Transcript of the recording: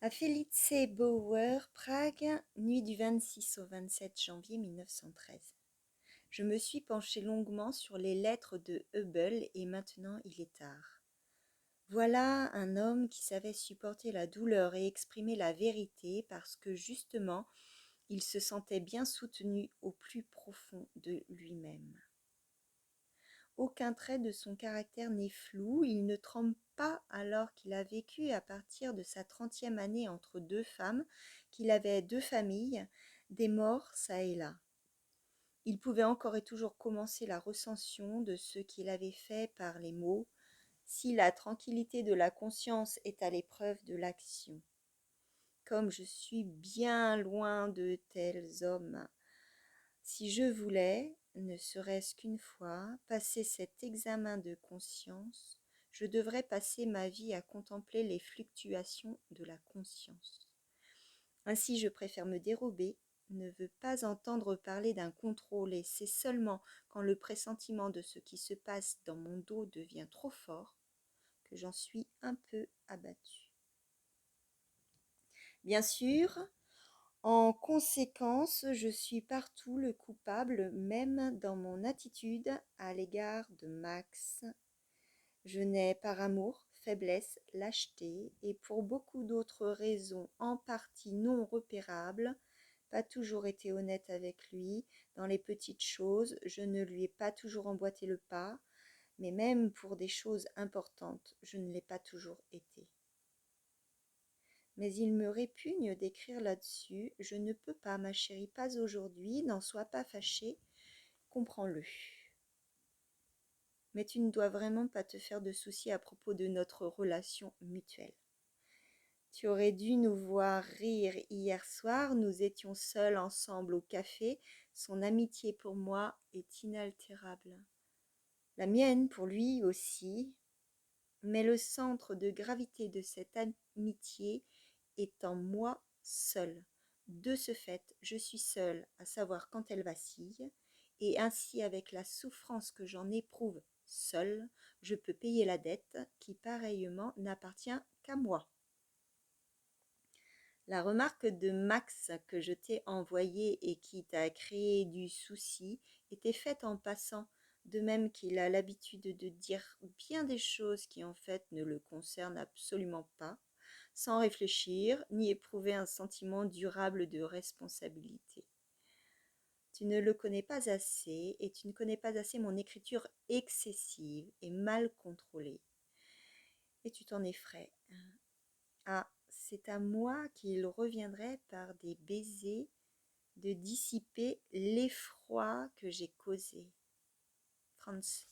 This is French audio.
À Felice Bauer, Prague, nuit du 26 au 27 janvier 1913. Je me suis penchée longuement sur les lettres de Hubble et maintenant il est tard. Voilà un homme qui savait supporter la douleur et exprimer la vérité parce que justement il se sentait bien soutenu au plus profond de lui-même. Aucun trait de son caractère n'est flou, il ne tremble pas alors qu'il a vécu à partir de sa 30e année entre deux femmes, qu'il avait deux familles, des morts çà et là. Il pouvait encore et toujours commencer la recension de ce qu'il avait fait par les mots « Si la tranquillité de la conscience est à l'épreuve de l'action ». Comme je suis bien loin de tels hommes. Si je voulais, ne serait-ce qu'une fois, passer cet examen de conscience, je devrais passer ma vie à contempler les fluctuations de la conscience. Ainsi, je préfère me dérober, ne veux pas entendre parler d'un contrôle, et c'est seulement quand le pressentiment de ce qui se passe dans mon dos devient trop fort que j'en suis un peu abattue. Bien sûr, en conséquence, je suis partout le coupable, même dans mon attitude à l'égard de Max. Je n'ai par amour, faiblesse, lâcheté, et pour beaucoup d'autres raisons en partie non repérables, pas toujours été honnête avec lui. Dans les petites choses, je ne lui ai pas toujours emboîté le pas, mais même pour des choses importantes, je ne l'ai pas toujours été. Mais il me répugne d'écrire là-dessus. Je ne peux pas, ma chérie, pas aujourd'hui, n'en sois pas fâchée, comprends-le. Mais tu ne dois vraiment pas te faire de soucis à propos de notre relation mutuelle. Tu aurais dû nous voir rire hier soir, nous étions seuls ensemble au café, son amitié pour moi est inaltérable. La mienne pour lui aussi, mais le centre de gravité de cette amitié est en moi seule. De ce fait, je suis seule à savoir quand elle vacille, et ainsi avec la souffrance que j'en éprouve seule, je peux payer la dette qui pareillement n'appartient qu'à moi. La remarque de Max que je t'ai envoyée et qui t'a créé du souci était faite en passant, de même qu'il a l'habitude de dire bien des choses qui en fait ne le concernent absolument pas, sans réfléchir ni éprouver un sentiment durable de responsabilité. Tu ne le connais pas assez et tu ne connais pas assez mon écriture excessive et mal contrôlée. Et tu t'en effraies. Ah, c'est à moi qu'il reviendrait par des baisers de dissiper l'effroi que j'ai causé. Franz.